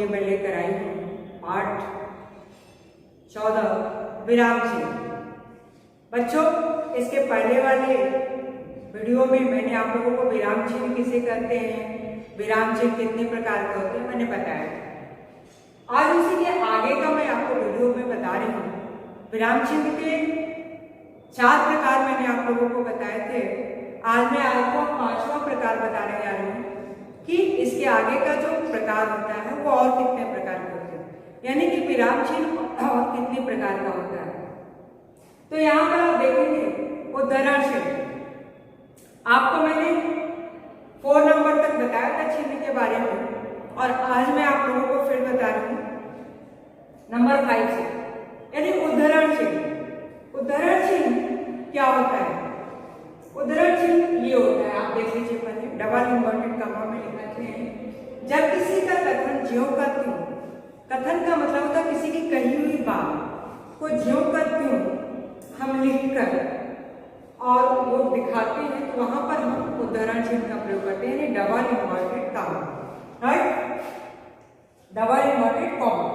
लिए मैं लेकर आई हूँ पाठ 14 विराम चिन्ह। बच्चों, इसके पहले वाले वीडियो में मैंने आप लोगों को विराम चिन्ह किसे कहते हैं, विराम चिन्ह कितने प्रकार के होते हैं मैंने बताया। आज उसी के आगे का मैं आपको वीडियो में बता रही हूँ। विराम चिन्ह के 4 प्रकार मैंने आप लोगों को बताए थे। आज मैं आपको 5वां प्रकार बताने जा रही हूँ कि इसके आगे का जो प्रकार होता है वो और कितने प्रकार के होते हैं, यानी कि विराम चिन्ह और कितने प्रकार का होता है। तो यहाँ पर आप देखेंगे उद्धरण चिन्ह। आपको मैंने 4 नंबर तक बताया था चिन्ह के बारे में, और आज मैं आप लोगों को फिर बता रही हूँ नंबर 5 से, यानी उद्धरण चिन्ह। उद्धरण चिन्ह क्या होता है? उद्धरण चिन्ह ये होता है, आप देख लीजिए पहले डबल इन्वर्टेड कॉमा में लिखते हैं। जब किसी का कथन ज्यों का त्यों, कथन का मतलब होता है किसी की कही हुई बात को ज्यों का त्यों हम लिखकर और वो दिखाते हैं, तो वहां पर हम उद्धरण चिन्ह का प्रयोग करते हैं, यानी double inverted comma, right, double inverted comma,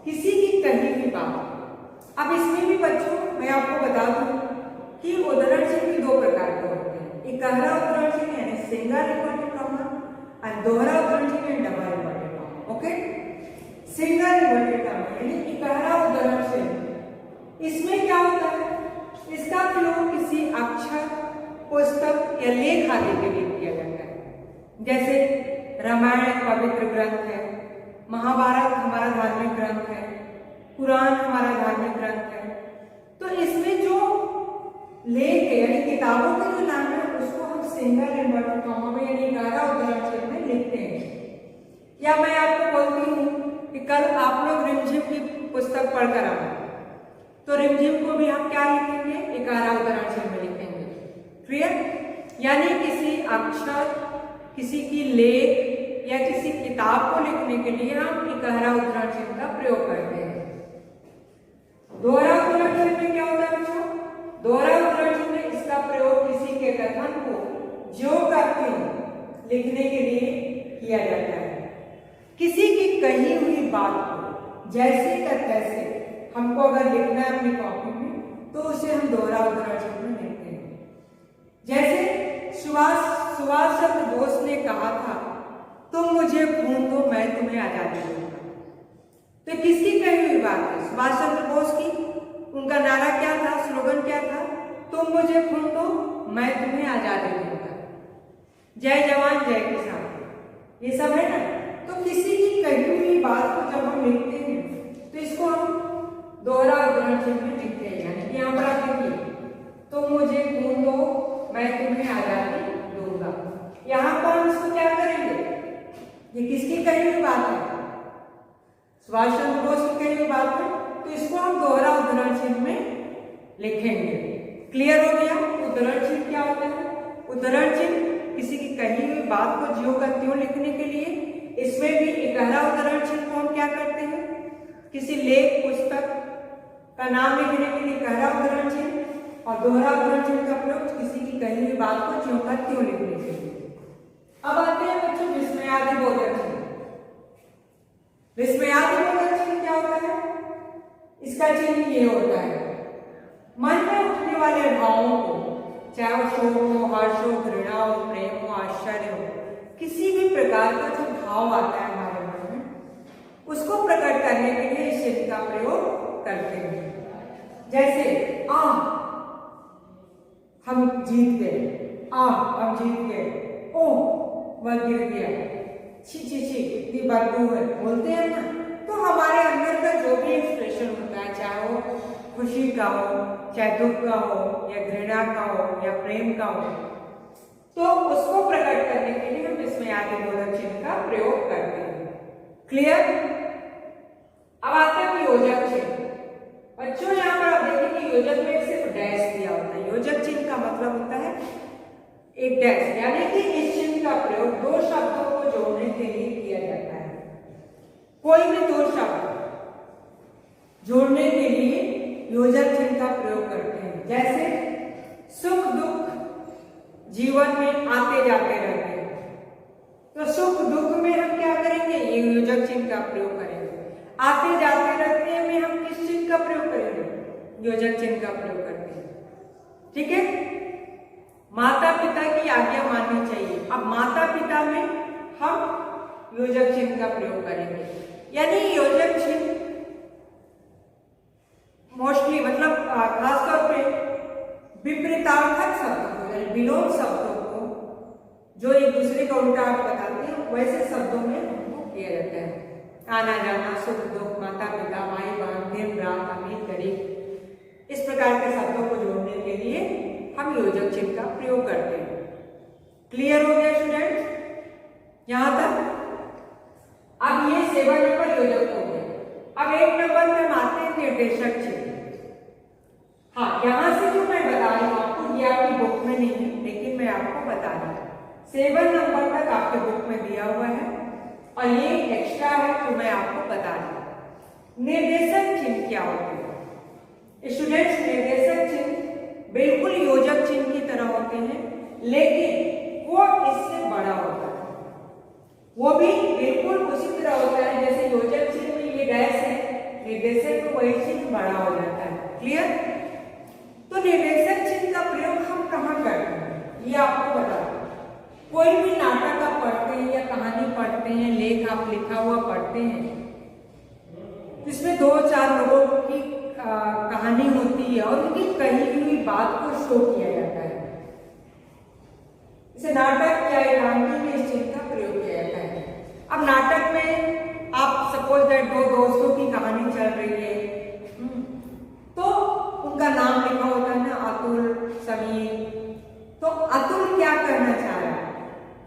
किसी की कही हुई बात। अब इसमें भी बच्चों मैं आपको बता दूं कि उद्धरण चिन्ह भी 2 प्रकार के होते हैं, एक गहरा उद्धरण चिन्ह यानी सिंगल इन्वर्टेड कॉमा और दोहरा उद्धरण चिन्ह यानी double inverted comma. Okay, single inverted comma यानी गहरा उद्धरण चिन्ह, इसमें क्या होता है, इसका प्रयोग किसी अक्षर, पुस्तक या लेख आदि के लिए किया जाता है। जैसे रामायण पवित्र ग्रंथ है, महाभारत हमारा धार्मिक ग्रंथ है, कुरान हमारा धार्मिक ग्रंथ है। तो इसमें जो लेख है यानी किताबों के जो नाम है उसको हम सिंगल इन्वर्टेड कॉमा में यानी गहरा उद्धरण चिन्ह में लिखते हैं। या मैं आपको बोलती हूँ कि कल आप लोग रिमझिम की पुस्तक पढ़कर आए, तो रिमझिम को भी हम क्या लिखेंगे, एक गहरा उद्धरण चिन्ह में लिखेंगे। क्लियर? यानी किसी अक्षर, किसी की लेख या किसी किताब को लिखने के लिए हम एक गहरा उद्धरण चिन्ह का प्रयोग करते हैं। दोहरा उद्धरण चिन्ह में क्या होता है बच्चों? दोहरा उद्धरण चिन्ह इसका प्रयोग किसी के कथन को ज्यों का त्यों लिखने के लिए किया जाता है। किसी की कही हुई बात को जैसे का तैसे हमको अगर लिखना है अपनी कॉपी में, तो उसे हम दोहरा उद्धरण चिन्ह में लिखते हैं। जैसे सुभाष चंद्र बोस ने कहा था, तुम मुझे खून दो मैं तुम्हें आजादी दूंगा। तो किसकी कही हुई बात है? सुभाष चंद्र बोस की। उनका नारा क्या था, स्लोगन क्या था? तुम मुझे खून दो मैं तुम्हें आजादी दूंगा। जय जवान जय किसान, ये सब है ना। तो किसी की कही हुई बात को जब हम लिखते हैं तो इसको हम दोहरा उद्धरण चिन्ह में लिखते हैं। यानी कि यहाँ पर आप देखिए, तुम मुझे खून दो मैं तुम्हें आजादी दूंगा। यहाँ पर हम इसको क्या करेंगे, ये किसकी कही हुई बात है? सुभाष चंद्र बोस की कही हुई बात है, तो इसको हम दोहरा उद्धरण चिन्ह में लिखेंगे। क्लियर हो गया? उद्धरण चिन्ह क्या होता है? उद्धरण चिन्ह किसी की कही हुई बात को ज्यों का त्यों लिखने के लिए, इसमें भी एक गहरा उद्धरण चिन्ह को हम क्या करते हैं, किसी लेख पुस्तक का नाम लिखने के लिए गहरा उद्धरण चिन्ह, और दोहरा उद्धरण चिन्ह का प्रयोग किसी की कही हुई बात को ज्यों का त्यों लिखने के लिए। अब आते हैं बच्चों विस्मयादिबोधक चिन्ह। विस्मयादिबोधक चिन्ह क्या होता है? इसका चिन्ह ये होता है, मन में उठने वाले भावों को, चाहे वो शोक हो, हर्ष हो, घृणा हो, प्रेम हो, आश्चर्य हो, किसी भी प्रकार का जो भाव आता है हमारे मन में, उसको प्रकट करने के लिए इस चिन्ह का प्रयोग करते हैं। जैसे हम जीत गए, हम जीत गए, ओह वह गिर गया, छी छी छी इतनी बदबू है, बोलते हैं ना। तो हमारे अंदर का जो भी एक्सप्रेशन होता है, चाहे वो खुशी का हो, चाहे दुख का हो, या घृणा का हो, या प्रेम का हो, तो उसको प्रकट करने के लिए हम विस्मयादिबोधक चिन्ह का प्रयोग करते हैं। क्लियर? अब आते हैं योजक चिन्ह। बच्चों यहाँ पर आप देखिए कि योजक में सिर्फ डैश दिया होता है। योजक चिन्ह का मतलब होता है एक डैश, यानी कि इस चिन्ह का प्रयोग 2 शब्दों को जोड़ने के लिए किया जाता है। कोई भी 2 शब्द जोड़ने के लिए योजक चिन्ह का प्रयोग करते हैं। जैसे सुख दुख जीवन में आते जाते रहते हैं, तो सुख दुख में हम क्या करेंगे, ये योजक चिन्ह का प्रयोग करेंगे। आते जाते रहते में हम किस चिन्ह का प्रयोग करेंगे, योजक चिन्ह का प्रयोग करते हैं। ठीक है, माता पिता की आज्ञा माननी चाहिए। अब माता पिता में हम योजक चिन्ह का प्रयोग करेंगे, यानी योजक चिन्ह मोस्टली मतलब खासतौर पे विपरीतार्थक शब्दों को, यानी विलोम शब्दों को जो एक दूसरे का उल्टा अर्थ बताते हैं, वैसे शब्दों में उनको किया जाता है। आना जाना, सुख दुख, माता पिता, माई बहन, दिन रात, अमीर गरीब, इस प्रकार के शब्दों को जोड़ने के लिए हम योजक चिन्ह का प्रयोग करते हैं। क्लियर हो गया स्टूडेंट्स यहां तक? अब ये 7 नंबर योजक हो गए। अब 1 नंबर में आते हैं निर्देशक चिन्ह। हाँ, यहां से जो मैं बता रही हूँ आपको, ये आपकी बुक में नहीं है, लेकिन मैं आपको बता रही हूँ 7 नंबर तक आपके बुक में दिया हुआ है और ये एक्स्ट्रा है तो मैं आपको बता रही हूँ। निर्देशक चिन्ह क्या होते हैं स्टूडेंट्स? निर्देशक चिन्ह बिल्कुल योजक चिन्ह की तरह होते हैं, लेकिन वो इससे बड़ा होता है। वो भी बिल्कुल उसी तरह होता है जैसे योजक चिन्ह में ये डैश है, निर्देशक में वही चिन्ह बड़ा हो जाता है। क्लियर? तो निर्देशक चिन्ह का प्रयोग हम कहाँ करते हैं ये आपको बता दूं। कोई भी नाटक आप पढ़ते हैं या कहानी पढ़ते हैं, लेख आप लिखा हुआ पढ़ते हैं, इसमें 2-4 लोगों की कहानी होती है और उनकी कही हुई बात को शो किया जाता है। इसे नाटक या एकांकी में इस चिन्ह का प्रयोग किया जाता है। अब नाटक में आप सपोज दैट 2 दोस्तों की कहानी चल रही है, तो उनका नाम लिखा होता है ना, अतुल, समीर। तो अतुल क्या करना चाह रहा है,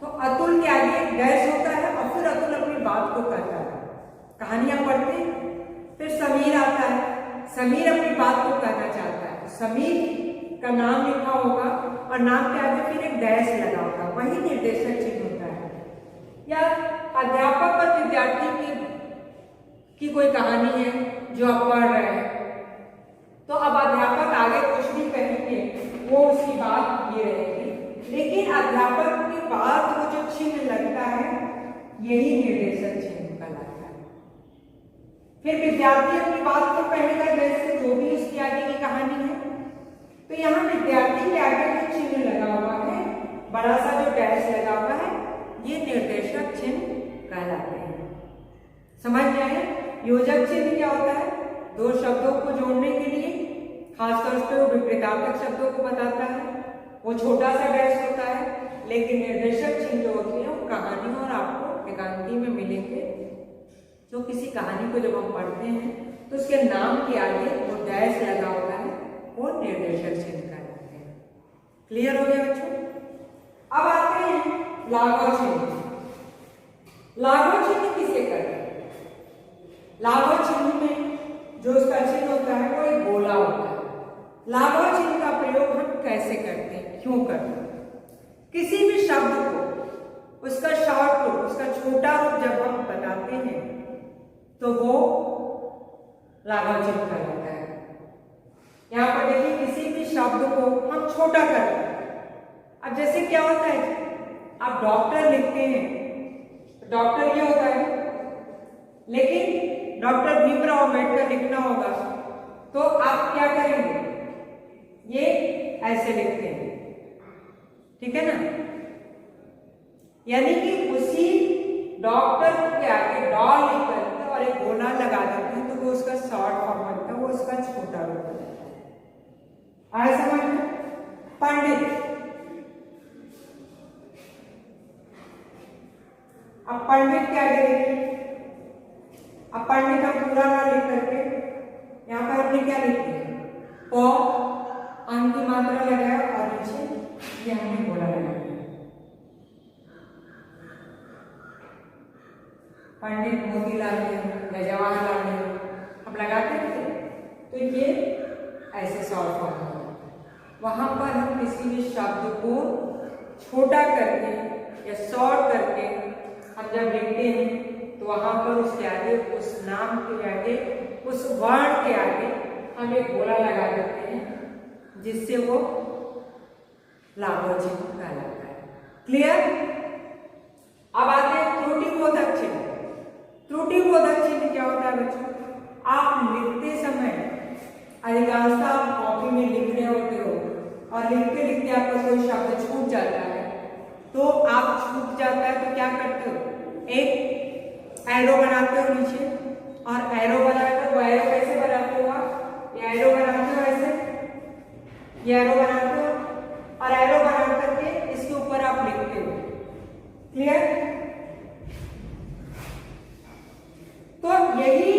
तो अतुल के आगे एक डैश होता है और फिर अतुल अपनी बात को कहता है। कहानियां पढ़ते हैं, फिर समीर आता है, समीर अपनी बात को कहना चाहता है, समीर का नाम लिखा होगा और नाम के आगे फिर एक डैश लगा होगा, वही निर्देशक चिन्ह होता है। या अध्यापक और विद्यार्थी की कोई कहानी है जो आप पढ़ रहे हैं, तो अब अध्यापक आगे कुछ भी कहेंगे वो उसकी बात ये रहेगी, लेकिन अध्यापक के बाद वो जो चिन्ह लगता है यही निर्देशक चिन्ह कहलाता है। फिर विद्यार्थी अपनी बात को कहेगा जैसे जो भी उसकी आगे की कहानी है, तो यहाँ विद्यार्थी के आगे जो चिन्ह लगा हुआ है, बड़ा सा जो डैश लगा हुआ है, ये निर्देशक चिन्ह कहलाते हैं। समझ गए हैं? योजक चिन्ह क्या होता है? 2 शब्दों को जोड़ने के लिए, खासतौर पर वो विपरीतार्थक शब्दों को बताता है, वो छोटा सा डैश होता है। लेकिन निर्देशक चिन्ह जो होते हैं वो कहानी और आपको एकांकी में मिलेंगे। जो किसी कहानी को जब हम पढ़ते हैं तो उसके नाम के आगे वो डैश लगा होता है, वो निर्देशक चिन्ह कहलाते हैं। क्लियर हो गया बच्चों? अब आते हैं लाघव चिन्ह। लाघव चिन्ह किसे कहते हैं? लाघव चिन्ह में जो उसका चिन्ह होता है वो एक गोला होता है। लाघव चिन्ह का प्रयोग हम कैसे करते हैं, क्यों करते हैं? किसी भी शब्द को उसका शॉर्ट रूप, उसका छोटा रूप जब हम बताते हैं तो वो लाघव चिन्ह कहलाता है। यहाँ पर देखिए, किसी भी शब्द को हम छोटा करते हैं। अब जैसे क्या होता है, आप डॉक्टर लिखते हैं, डॉक्टर ये होता है, लेकिन डॉक्टर भीमराव अम्बेडकर लिखना होगा तो आप क्या करेंगे, ये ऐसे लिखते हैं, ठीक है ना? यानी कि उसी डॉक्टर के आगे डॉ लिख करके और एक गोला लगा देते हैं तो वो उसका शॉर्ट फॉर्म बनता है, वो उसका छोटा रूप बनता है। आया समझ में? पंडित, अब पंडित के आगे देखिए, अब पंडित हम पूरा ना लिख करके यहाँ पर हमने क्या लिखे, प, अन की मात्रा लगाया और नीचे ये हमने गोला लगाया। पंडित मोतीलाल नेहरू या जवाहरलाल नेहरू हम लगाते थे तो ये ऐसे शॉर्ट फॉर्म होता है। वहां पर हम किसी भी शब्द को छोटा करके या शॉर्ट करके हम जब लिखते हैं तो वहां पर उसके आगे, उस नाम के आगे, उस वर्ण के आगे हम एक गोला लगा देते हैं जिससे वो लाघव चिन्ह कहलाता है। क्लियर? अब आते हैं त्रुटिबोधक चिन्ह। त्रुटिबोधक चिन्ह क्या होता है बच्चों? आप लिखते समय अधिकांशतः आप कॉपी में लिख रहे होते हो और लिखते लिखते आपका कोई शब्द छूट जाता है, तो आप छूट जाता है तो क्या करते हो? एक एरो बनाते हो नीचे, और एरो बनाकर वो एरो कैसे बनाते हो आप? ये एरो बनाते हो ऐसे, ये एरो बनाते हो और एरो बना करके इसके ऊपर आप लिखते हो। क्लियर? तो यही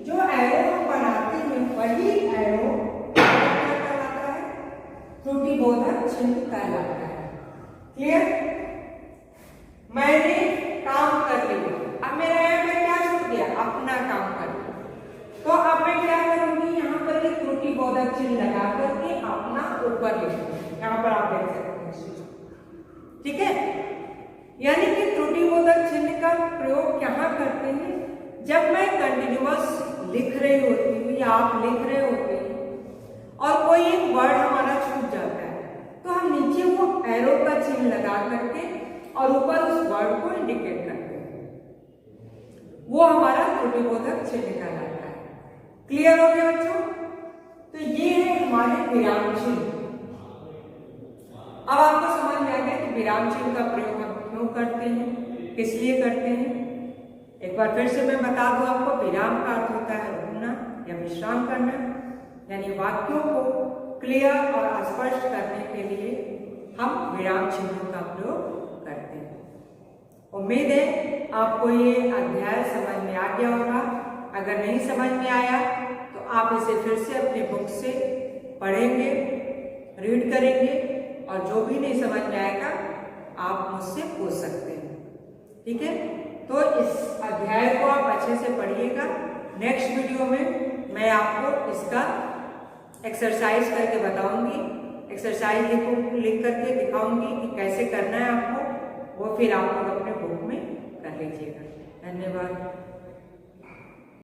जो एरो हम बनाते हैं वही एरो क्या कहलाता है? त्रुटिबोधक चिन्ह कहलाता है। क्लियर? मैंने काम कर लिया, अब मेरा यहाँ पे क्या छूट गया? अपना काम कर लिया, तो अब मैं क्या करूंगी? यहाँ पर एक त्रुटिबोधक चिन्ह लगा करके अपना ऊपर लिखूंगी। यहाँ पर आप देख सकते हैं, ठीक है? यानी कि त्रुटिबोधक चिन्ह का प्रयोग कहाँ करते हैं? जब मैं कंटिन्यूअस लिख रही होती हूँ या आप लिख रहे होते हैं और कोई एक वर्ड हमारा छूट जाता है, तो हम नीचे वो एरो का चिन्ह लगा करके और ऊपर उस वर्ड को इंडिकेट करते हैं, वो हमारा त्रुटिबोधक चिन्ह कहलाता है। क्लियर हो गया बच्चों? तो ये है हमारे विराम चिन्ह। अब आपको समझ में आ गया कि विराम चिन्ह का प्रयोग हम क्यों करते हैं, किस लिए करते हैं। एक बार फिर से मैं बता दूं आपको, विराम का अर्थ होता है रुकना या विश्राम करना, यानी वाक्यों को क्लियर और स्पष्ट करने के लिए हम विराम चिन्हों का प्रयोग करते हैं। उम्मीद है आपको ये अध्याय समझ में आ गया होगा। अगर नहीं समझ में आया तो आप इसे फिर से अपने बुक से पढ़ेंगे, रीड करेंगे, और जो भी नहीं समझ में आएगा आप मुझसे पूछ सकते हैं। ठीक है? तो इस अध्याय को आप अच्छे से पढ़िएगा। नेक्स्ट वीडियो में मैं आपको इसका एक्सरसाइज करके बताऊंगी, एक्सरसाइज लिख करके दिखाऊंगी कि कैसे करना है आपको, वो फिर आप लोग अपने बुक में कर लीजिएगा। धन्यवाद।